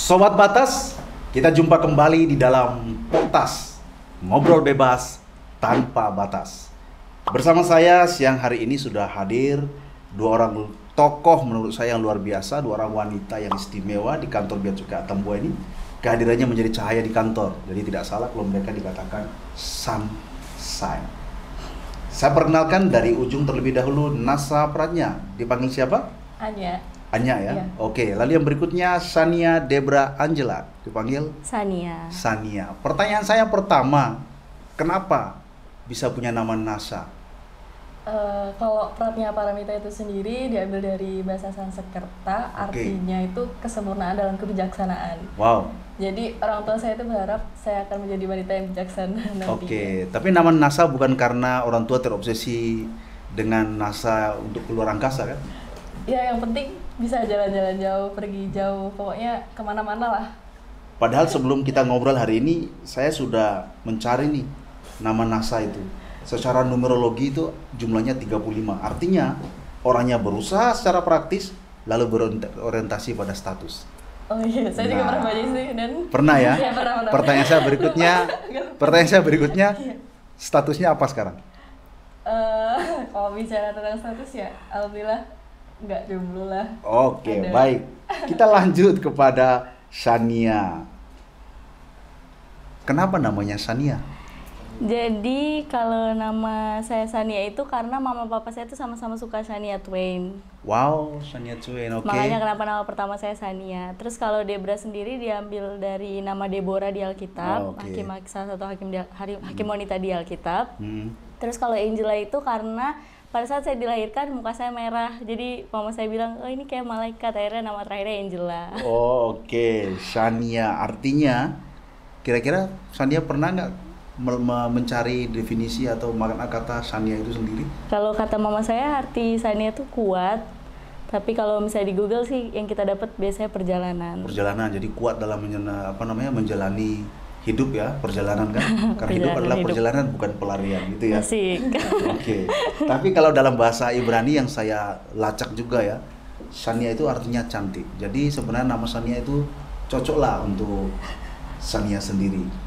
Sobat Batas, kita jumpa kembali di dalam Potas, ngobrol bebas tanpa batas. Bersama saya siang hari ini sudah hadir dua orang tokoh menurut saya yang luar biasa, dua orang wanita yang istimewa di kantor Bea Cukai Atambua ini. Kehadirannya menjadi cahaya di kantor, jadi tidak salah kalau mereka dikatakan sunshine. Saya perkenalkan dari ujung terlebih dahulu, Nasa Pradnya. Dipanggil siapa? Anya. Anya ya? Iya. Oke, lalu yang berikutnya Sania Debra Angela. Dipanggil? Sania. Sania. Pertanyaan saya pertama, kenapa bisa punya nama Nasa? Kalau Pratnya Paramita itu sendiri diambil dari bahasa Sanskerta, artinya itu kesempurnaan dalam kebijaksanaan. Wow. Jadi orang tua saya itu berharap saya akan menjadi wanita yang bijaksana nantinya. Oke, tapi nama NASA bukan karena orang tua terobsesi dengan NASA untuk keluar angkasa kan? Ya, yang penting bisa jalan-jalan jauh, pergi jauh, pokoknya kemana-mana lah. Padahal sebelum kita ngobrol hari ini, saya sudah mencari nih nama NASA itu. Secara numerologi itu jumlahnya 35. Artinya orangnya berusaha secara praktis lalu berorientasi pada status. Oh iya, saya juga pernah baca sih dan pernah ya? Iya, pernah. Pertanyaan saya berikutnya, statusnya apa sekarang? Kalau bicara tentang status ya, alhamdulillah nggak jomblo lah. Oke, Ada. baik. Kita lanjut kepada Sania. Kenapa namanya Sania? Jadi kalau nama saya Sania itu karena mama papa saya itu sama-sama suka Shania Twain. Wow, Sania Twain, oke. Makanya kenapa nama pertama saya Sania. Terus kalau Debra sendiri diambil dari nama Deborah di Alkitab, Oke. salah satu hakim wanita di Alkitab. Hmm. Terus kalau Angela itu karena pada saat saya dilahirkan muka saya merah. Jadi mama saya bilang, "Oh, ini kayak malaikat." Akhirnya nama terakhirnya Angela. Oh, oke. Sania artinya kira-kira Sania pernah nggak mencari definisi atau makna kata Sania itu sendiri? Kalau kata mama saya arti Sania itu kuat. Tapi kalau misalnya di Google sih yang kita dapat biasanya perjalanan. Perjalanan, jadi kuat dalam menjalani hidup ya, perjalanan kan? Karena hidup adalah perjalanan bukan pelarian gitu ya. Asik. Oke. Tapi kalau dalam bahasa Ibrani yang saya lacak juga ya, Sania itu artinya cantik. Jadi sebenarnya nama Sania itu cocoklah untuk Sania sendiri.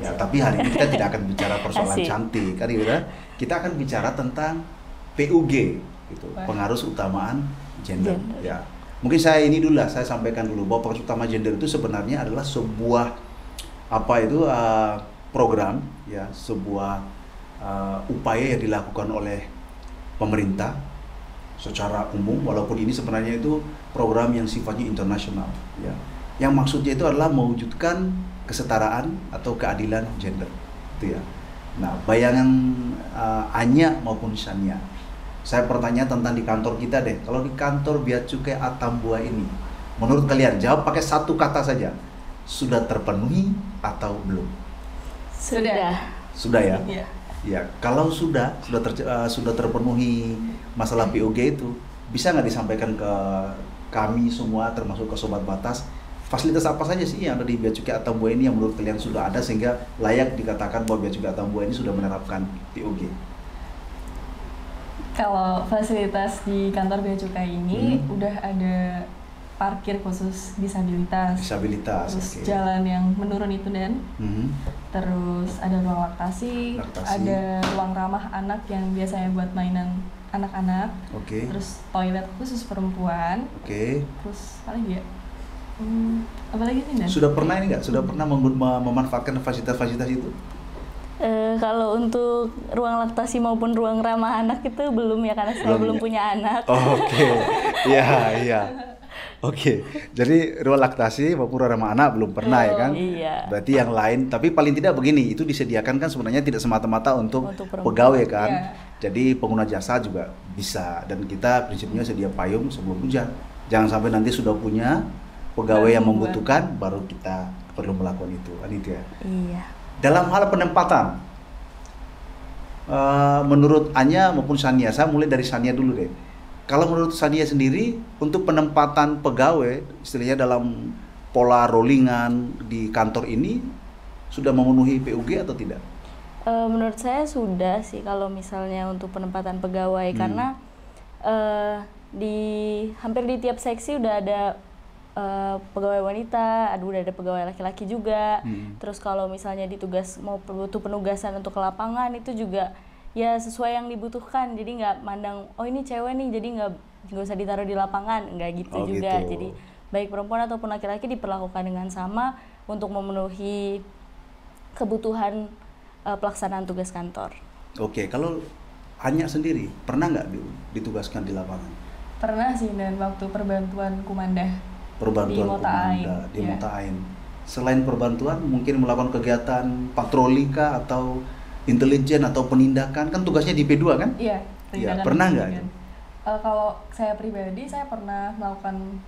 Ya, tapi hari ini kita tidak akan bicara persoalan Asik. cantik, kan gitu kan? Kita akan bicara tentang PUG, gitu, Wah. pengarus utamaan gender. Gender. Ya, mungkin saya ini dulu lah, saya sampaikan dulu bahwa pengarus utama gender itu sebenarnya adalah sebuah program, ya, sebuah upaya yang dilakukan oleh pemerintah secara umum, walaupun ini sebenarnya itu program yang sifatnya internasional, ya. Yang maksudnya itu adalah mewujudkan kesetaraan atau keadilan gender, itu ya. Nah, bayangan Anya maupun Sania, saya bertanya tentang di kantor kita deh. Kalau di kantor Bea Cukai Atambua ini, menurut kalian jawab pakai satu kata saja, sudah terpenuhi atau belum? Sudah ya? Iya. Ya, kalau sudah terpenuhi masalah PUG itu, bisa nggak disampaikan ke kami semua termasuk ke Sobat Batas, fasilitas apa saja sih yang ada di Bea Cukai Atambua ini yang menurut kalian sudah ada sehingga layak dikatakan bahwa Bea Cukai Atambua ini sudah menerapkan PUG? Kalau fasilitas di kantor Bea Cukai ini udah ada parkir khusus disabilitas. Terus Oke. jalan yang menurun itu dan Mhm. terus ada ruang laktasi, ada ruang ramah anak yang biasanya buat mainan anak-anak. Oke. Terus toilet khusus perempuan. Oke. Terus apa lagi ya? Apa lagi sih Dan? Sudah pernah ini nggak? Sudah pernah memanfaatkan fasilitas-fasilitas itu? Kalau untuk ruang laktasi maupun ruang ramah anak itu belum ya, karena saya belum ya? punya anak. Oke. Iya. Oke. Jadi ruang laktasi maupun ruang ramah anak belum pernah ya kan? Iya. Berarti yang lain, tapi paling tidak begini, itu disediakan kan sebenarnya tidak semata-mata untuk perempuan. pegawai kan? Iya. Jadi pengguna jasa juga bisa, dan kita prinsipnya sedia payung sebelum hujan. Jangan sampai nanti sudah punya pegawai yang membutuhkan baru kita perlu melakukan itu, kan itu ya. Iya. Dalam hal penempatan, menurut Anya maupun Sania, saya mulai dari Sania dulu deh. Kalau menurut Sania sendiri, untuk penempatan pegawai, istilahnya dalam pola rollingan di kantor ini, sudah memenuhi PUG atau tidak? Menurut saya sudah sih kalau misalnya untuk penempatan pegawai, karena hampir di tiap seksi udah ada pegawai wanita, udah ada pegawai laki-laki juga. Terus kalau misalnya mau butuh penugasan untuk ke lapangan itu juga ya sesuai yang dibutuhkan. Jadi nggak mandang oh ini cewek nih jadi nggak usah ditaruh di lapangan, nggak gitu juga. Gitu. Jadi baik perempuan ataupun laki-laki diperlakukan dengan sama untuk memenuhi kebutuhan pelaksanaan tugas kantor. Oke, kalau Anya sendiri pernah nggak ditugaskan di lapangan? Pernah sih, dan waktu perbantuan Kumandah. Perbantuan Di Mota Ain. di Mota Ain. Selain perbantuan, mungkin melakukan kegiatan patroli kah atau intelijen atau penindakan, kan tugasnya di P2 kan? Iya. Iya, pernah nggak? Kalau saya pribadi, saya pernah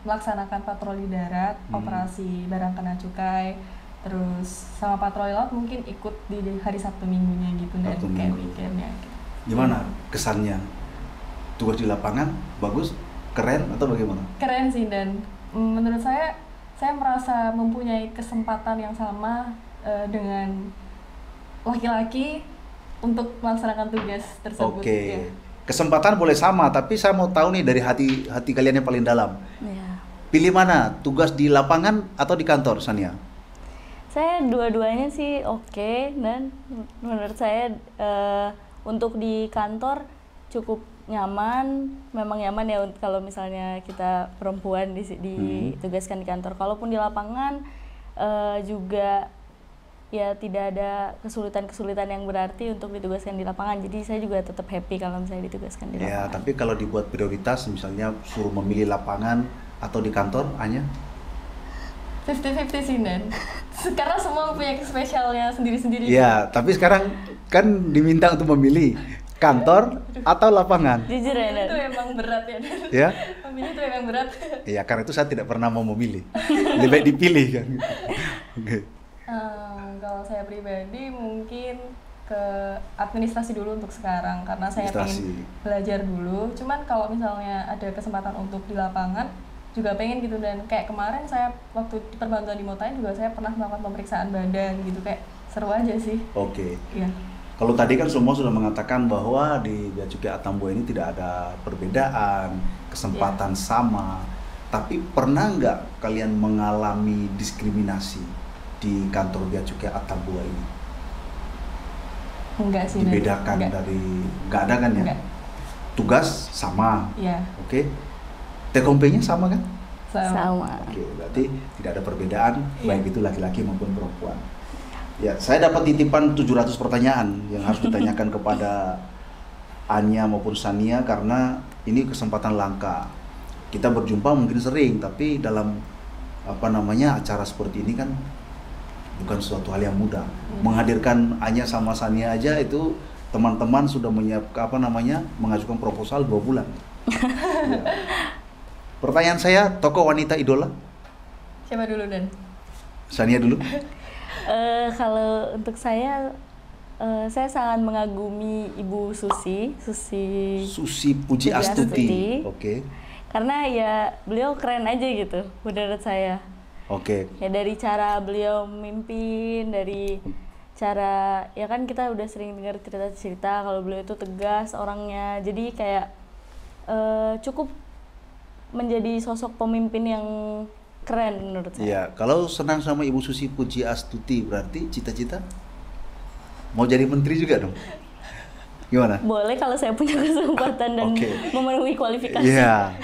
melaksanakan patroli darat, operasi barang kena cukai, terus sama patroli laut mungkin ikut di hari Sabtu Minggunya gitu, dan kayak weekendnya. Gimana kesannya? Tugas di lapangan bagus, keren atau bagaimana? Keren sih, dan menurut saya merasa mempunyai kesempatan yang sama dengan laki-laki untuk melaksanakan tugas tersebut. Oke. Ya. Kesempatan boleh sama, tapi saya mau tahu nih dari hati kalian yang paling dalam. Ya. Pilih mana? Tugas di lapangan atau di kantor, Sania? Saya dua-duanya sih oke, dan menurut saya untuk di kantor cukup nyaman, memang nyaman ya kalau misalnya kita perempuan ditugaskan di kantor. Kalaupun di lapangan juga ya tidak ada kesulitan yang berarti untuk ditugaskan di lapangan. Jadi saya juga tetap happy kalau misalnya ditugaskan di lapangan. Ya, tapi kalau dibuat prioritas misalnya suruh memilih lapangan atau di kantor, Anya? 50-50 sih, Dan. Karena semua punya spesialnya sendiri-sendiri. Ya, tapi sekarang kan diminta untuk memilih kantor atau lapangan. Jujur ya, Dan? Itu emang berat ya, Dan. Ya? Memilih itu emang berat. Ya, karena itu saya tidak pernah mau memilih. Lebih baik dipilih kan. Oke. Kalau saya pribadi mungkin ke administrasi dulu untuk sekarang, karena saya pengen belajar dulu. Cuman kalau misalnya ada kesempatan untuk di lapangan juga pengen gitu, dan kayak kemarin saya waktu di perbantuan di Mota Ain juga saya pernah melakukan pemeriksaan badan gitu, kayak seru aja sih. Oke. Iya. Kalau tadi kan semua sudah mengatakan bahwa di Bea Cukai Atambua ini tidak ada perbedaan, kesempatan sama. Tapi pernah nggak kalian mengalami diskriminasi di kantor Bea Cukai Atambua ini? Enggak sih. Dibedakan nggak ada kan ya? Enggak. Tugas sama. Iya. Oke. TKP-nya sama kan? Sama. Oke, berarti tidak ada perbedaan baik itu laki-laki maupun perempuan. Ya, saya dapat titipan 700 pertanyaan yang harus ditanyakan kepada Anya maupun Sania karena ini kesempatan langka. Kita berjumpa mungkin sering, tapi dalam acara seperti ini kan bukan suatu hal yang mudah. Menghadirkan Anya sama Sania aja itu teman-teman sudah menyiapkan mengajukan proposal 2 bulan. Ya. Pertanyaan saya, tokoh wanita idola? Siapa dulu, Dan? Sania dulu. Kalau untuk saya sangat mengagumi Ibu Susi Puji Astuti. Oke. Karena ya beliau keren aja gitu menurut saya. Oke. Ya dari cara beliau memimpin, dari cara ya kan kita udah sering dengar cerita-cerita kalau beliau itu tegas orangnya. Jadi kayak cukup menjadi sosok pemimpin yang keren menurut saya. Iya, kalau senang sama Ibu Susi Puji Astuti berarti cita-cita mau jadi menteri juga dong? Gimana? Boleh kalau saya punya kesempatan dan memenuhi kualifikasi. Iya.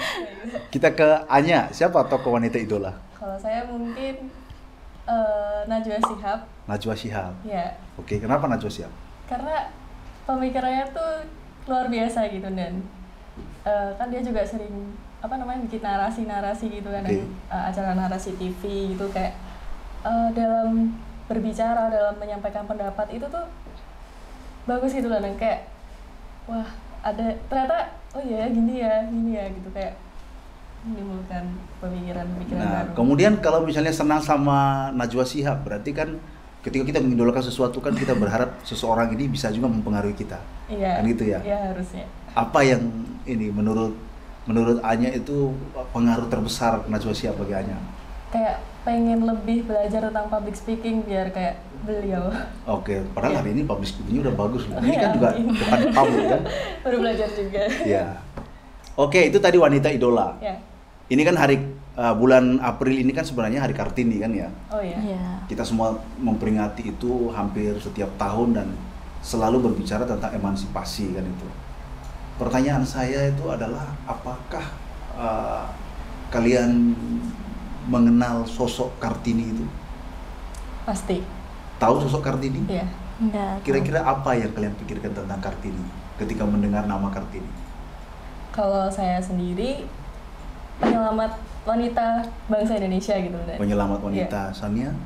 Kita ke Anya, siapa tokoh wanita idola? Kalau saya mungkin Najwa Shihab. Najwa Shihab. Ya. Oke, kenapa Najwa Shihab? Karena pemikirannya tuh luar biasa gitu, dan kan dia juga sering bikin narasi-narasi gitu kan, acara narasi TV gitu, kayak dalam berbicara, dalam menyampaikan pendapat itu tuh bagus gitu kan, kayak wah ada ternyata gini ya gitu, kayak menimbulkan pemikiran baru. Kemudian kalau misalnya senang sama Najwa Shihab berarti kan ketika kita mengidolakan sesuatu kan kita berharap seseorang ini bisa juga mempengaruhi kita. Iya. Kan gitu ya? Iya, harusnya. Apa yang ini menurut Anya itu pengaruh terbesar Najwa Shihab bagi Anya? Kayak pengen lebih belajar tentang public speaking biar kayak beliau. Oke, padahal hari ini public speaking-nya udah bagus loh. Ini kan juga depan publik kan? Baru belajar juga. Iya. Oke, itu tadi wanita idola. Ya. Ini kan hari bulan April ini kan sebenarnya Hari Kartini kan ya. Oh iya. Iya. Kita semua memperingati itu hampir setiap tahun dan selalu berbicara tentang emansipasi kan itu. Pertanyaan saya itu adalah apakah kalian mengenal sosok Kartini itu? Pasti. Tahu sosok Kartini? Iya. Enggak. Kira-kira apa yang kalian pikirkan tentang Kartini ketika mendengar nama Kartini? Kalau saya sendiri penyelamat wanita bangsa Indonesia gitu Dan. Penyelamat wanita, Sania?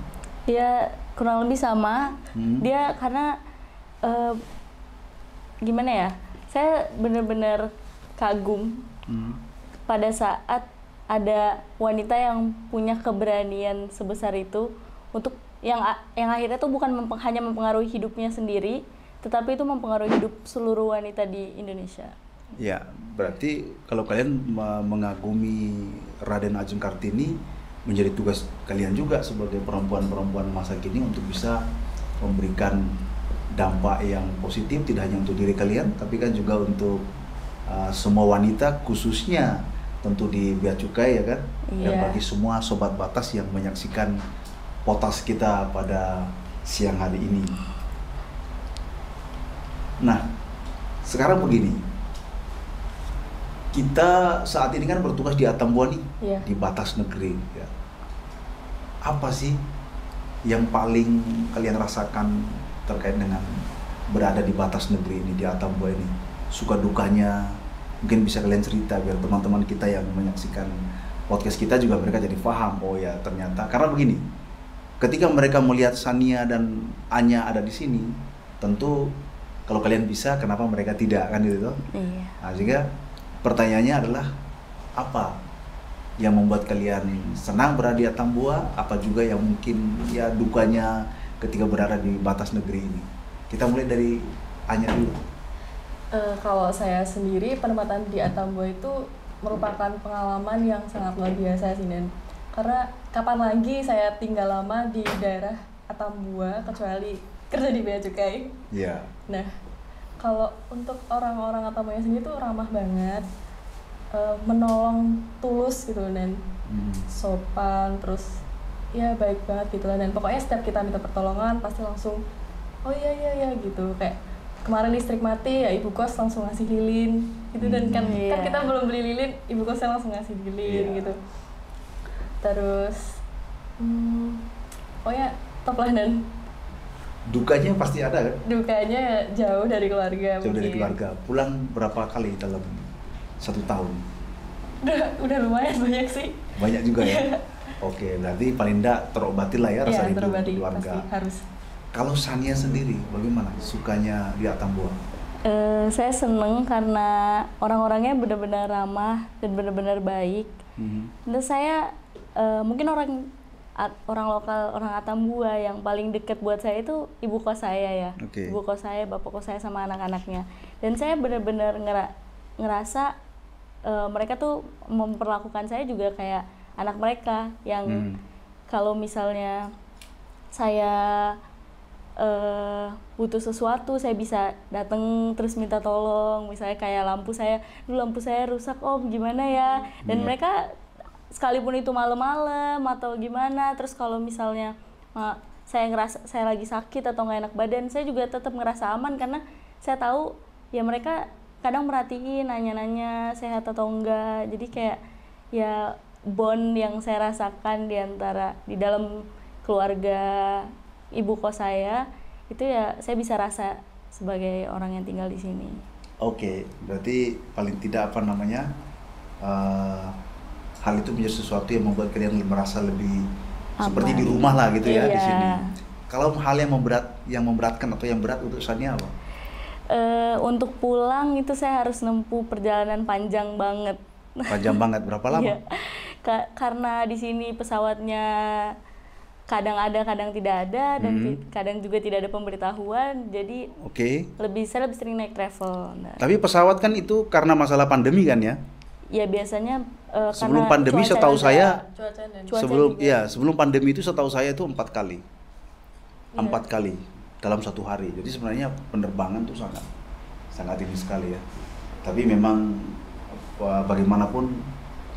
Dia kurang lebih sama. Dia karena gimana ya? Saya benar-benar kagum pada saat ada wanita yang punya keberanian sebesar itu untuk yang akhirnya tuh bukan hanya mempengaruhi hidupnya sendiri, tetapi itu mempengaruhi hidup seluruh wanita di Indonesia. Ya, berarti kalau kalian mengagumi Raden Ajeng Kartini, menjadi tugas kalian juga sebagai perempuan-perempuan masa kini untuk bisa memberikan dampak yang positif, tidak hanya untuk diri kalian, tapi kan juga untuk semua wanita, khususnya tentu di Bea Cukai ya kan, dan Iya. bagi semua sobat batas yang menyaksikan potas kita pada siang hari ini. Nah, sekarang begini, kita saat ini kan bertugas di Atambua nih, Iya. di batas negeri. Ya. Apa sih yang paling kalian rasakan terkait dengan berada di batas negeri ini, di Atambua ini? Suka dukanya, mungkin bisa kalian cerita biar teman-teman kita yang menyaksikan podcast kita juga mereka jadi paham. Oh ya ternyata, karena begini, ketika mereka melihat Sania dan Anya ada di sini, tentu kalau kalian bisa, kenapa mereka tidak, kan gitu toh? Iya. Nah, sehingga pertanyaannya adalah apa yang membuat kalian senang berada di Atambua, apa juga yang mungkin ya dukanya ketika berada di batas negeri ini. Kita mulai dari Anya dulu. Kalau saya sendiri penempatan di Atambua itu merupakan pengalaman yang sangat luar biasa sih Dan. Karena kapan lagi saya tinggal lama di daerah Atambua kecuali kerja di Bea Cukai. Iya. Nah, kalau untuk orang-orang Atambua sendiri tuh ramah banget, menolong tulus gitu Dan, sopan, terus ya baik banget gitu lah. Dan pokoknya setiap kita minta pertolongan pasti langsung oh iya gitu, kayak kemarin listrik mati ya ibu kos langsung ngasih lilin gitu Dan kan kita belum beli lilin, ibu kosnya langsung ngasih lilin gitu. Terus pokoknya top lah. Dan Dukanya pasti ada kan? dukanya jauh dari keluarga. Jauh dari mungkin. keluarga. Pulang berapa kali dalam 1 tahun? Udah lumayan banyak sih. Banyak juga ya? Oke, berarti paling enggak terobati lah ya rasa Iya, rindu terobati keluarga. pasti harus. Kalau Sania sendiri, bagaimana sukanya di Atambua? Saya seneng karena orang-orangnya benar-benar ramah dan benar-benar baik. Dan saya mungkin orang lokal, orang Atambua yang paling dekat buat saya itu ibu kos saya ya. Oke. Ibu kos saya, bapak kos saya sama anak-anaknya. Dan saya benar-benar ngerasa mereka tuh memperlakukan saya juga kayak anak mereka yang kalau misalnya saya butuh sesuatu saya bisa datang terus minta tolong, misalnya kayak lampu saya rusak om gimana ya, dan mereka sekalipun itu malam-malam atau gimana, terus kalau misalnya saya ngerasa saya lagi sakit atau nggak enak badan, saya juga tetap ngerasa aman karena saya tahu ya mereka kadang merhatiin, nanya-nanya sehat atau enggak. Jadi kayak ya bond yang saya rasakan di dalam keluarga ibu kos saya itu ya saya bisa rasa sebagai orang yang tinggal di sini. Oke, berarti paling tidak hal itu menjadi sesuatu yang membuat kalian merasa lebih seperti di rumah lah gitu ya. Iya. Di sini. Kalau hal yang memberatkan atau yang berat untuk Sania apa? Untuk pulang itu saya harus nempuh perjalanan panjang banget. Panjang banget, berapa lama? Iya. Karena di sini pesawatnya kadang ada, kadang tidak ada, dan kadang juga tidak ada pemberitahuan, jadi saya lebih sering naik travel. Nah. Tapi pesawat kan itu karena masalah pandemi kan ya? Ya biasanya sebelum karena pandemi cuaca setahu juga. saya Cuaca sebelum pandemi itu setahu saya itu 4 kali. Iya. 4 kali dalam 1 hari. Jadi sebenarnya penerbangan tuh sangat ini sekali ya. Tapi memang bagaimanapun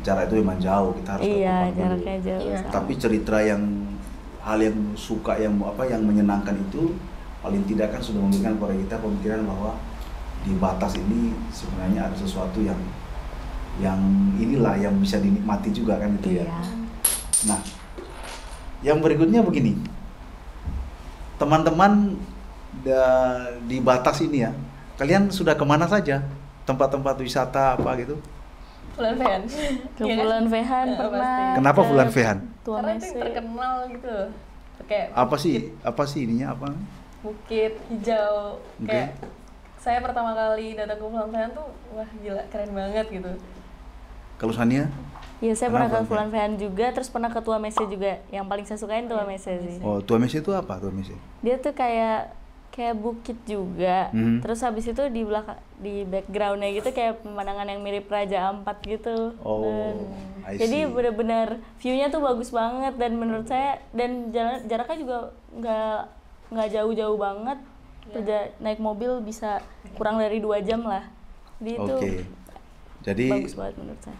jarak itu memang jauh, kita harus Iya, ke Kupang jaraknya dulu. jauh. Iya. Tapi cerita yang hal yang suka, yang yang menyenangkan itu paling tidak kan sudah memberikan kepada kita pemikiran bahwa di batas ini sebenarnya ada sesuatu yang inilah yang bisa dinikmati juga kan gitu ya. Iya. Nah, yang berikutnya begini, teman-teman di batas ini ya, kalian sudah kemana saja? Tempat-tempat wisata apa gitu? Bulan Vehan. Ke Iya kan? Bulan Vehan Iya, pernah. pasti. Kenapa ke Bulan Vehan? Tua Karena itu yang Mese. terkenal gitu. Kayak Apa sih ininya apa? bukit hijau. Oke. Kayak saya pertama kali datang ke Bulan Vehan tuh wah gila keren banget gitu. Kalau Sania? Iya, saya pernah ke Kenapa? Bulan Vehan juga, terus pernah ke Tua Mese juga. Yang paling saya sukain Tua Mese sih. Oh, Tua Mese itu apa? Tua Mese? Dia tuh kayak bukit juga. Mhm. Terus habis itu di belakang, di backgroundnya gitu kayak pemandangan yang mirip Raja Ampat gitu. Oh, Dan I jadi see. bener-bener view-nya tuh bagus banget, dan menurut saya, dan jaraknya juga nggak jauh-jauh banget. Naik mobil bisa kurang dari 2 jam lah. Jadi itu Oke. Jadi bagus banget menurut saya.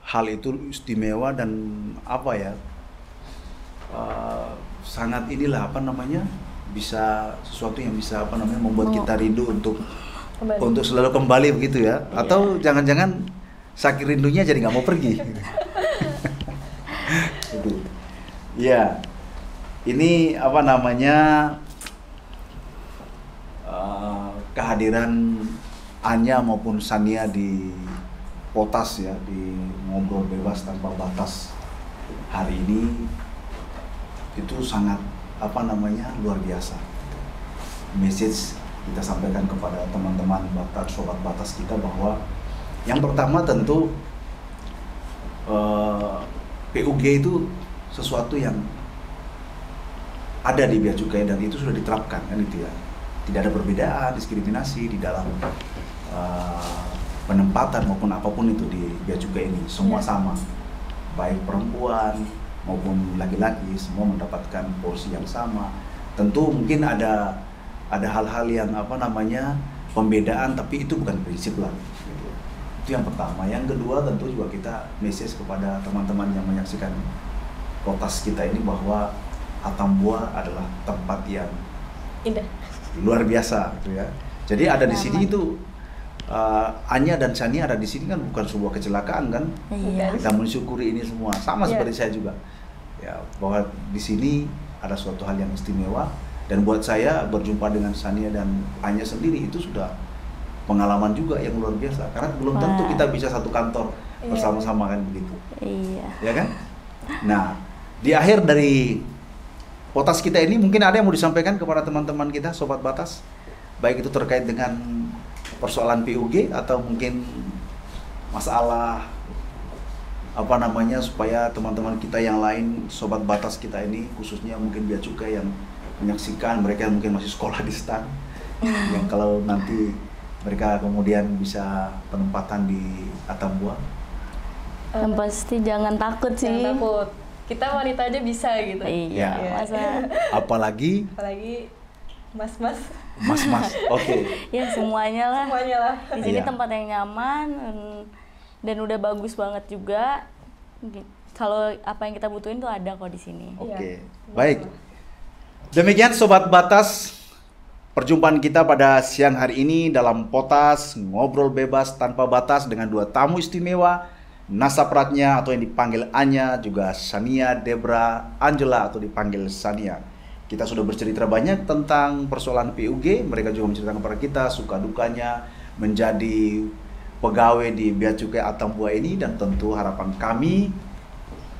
hal itu istimewa dan apa ya? Sangat inilah apa namanya? Bisa sesuatu yang bisa membuat kita rindu untuk Kembali. selalu kembali begitu ya. Atau jangan-jangan saking rindunya jadi nggak mau pergi. Itu. Iya. Ini apa namanya? Kehadiran Anya maupun Sania di Potas ya, di Ngobrol Bebas Tanpa Batas hari ini itu sangat luar biasa. Message kita sampaikan kepada teman-teman sobat batas kita bahwa yang pertama tentu PUG itu sesuatu yang ada di Bea Cukai dan itu sudah diterapkan kan itu ya. Tidak ada perbedaan, diskriminasi di dalam penempatan maupun apapun itu di Bea Cukai ini, semua sama, baik perempuan maupun laki-laki semua mendapatkan porsi yang sama. Tentu mungkin ada hal-hal yang pembedaan, tapi itu bukan prinsip lah. Gitu. Itu yang pertama. Yang kedua tentu juga kita message kepada teman-teman yang menyaksikan Potas kita ini bahwa Atambua adalah tempat yang Indah. luar biasa gitu ya. Jadi ada di sini itu Anya dan Sania ada di sini kan bukan sebuah kecelakaan kan. Iya. Kita mensyukuri ini semua sama Iya. seperti saya juga. Ya, bahwa di sini ada suatu hal yang istimewa dan buat saya berjumpa dengan Sania dan Anya sendiri itu sudah pengalaman juga yang luar biasa karena belum tentu Wah. kita bisa satu kantor Iya. bersama-sama kan begitu. Iya. Ya kan? Nah, di akhir dari Potas kita ini mungkin ada yang mau disampaikan kepada teman-teman kita sobat batas, baik itu terkait dengan persoalan PUG atau mungkin masalah supaya teman-teman kita yang lain sobat batas kita ini khususnya mungkin Bea Cukai yang menyaksikan, mereka yang mungkin masih sekolah di stan yang kalau nanti mereka kemudian bisa penempatan di Atambua. Yang pasti jangan takut sih. Jangan takut. Kita wanita aja bisa gitu. Iya, Iya. masa Apalagi Apalagi mas-mas mas-mas. Oke. ya semuanya lah. semuanya lah. Di sini Iya. tempat yang nyaman dan udah bagus banget juga. Kalau apa yang kita butuhin tuh ada kok di sini. Oke, Iya. baik. Demikian sobat batas, perjumpaan kita pada siang hari ini dalam Potas Ngobrol Bebas Tanpa Batas dengan 2 tamu istimewa, Nasapratnya atau yang dipanggil Anya, juga Sania Debra Angela atau dipanggil Sania. Kita sudah bercerita banyak tentang persoalan PUG, mereka juga menceritakan kepada kita suka dukanya menjadi pegawai di Bea Cukai Atambua ini, dan tentu harapan kami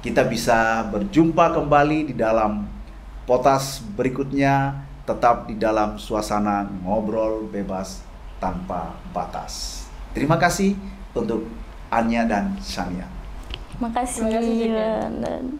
kita bisa berjumpa kembali di dalam Potas berikutnya, tetap di dalam suasana ngobrol bebas tanpa batas. Terima kasih untuk Anya dan Sania. Makasih. Terima kasih juga. Dan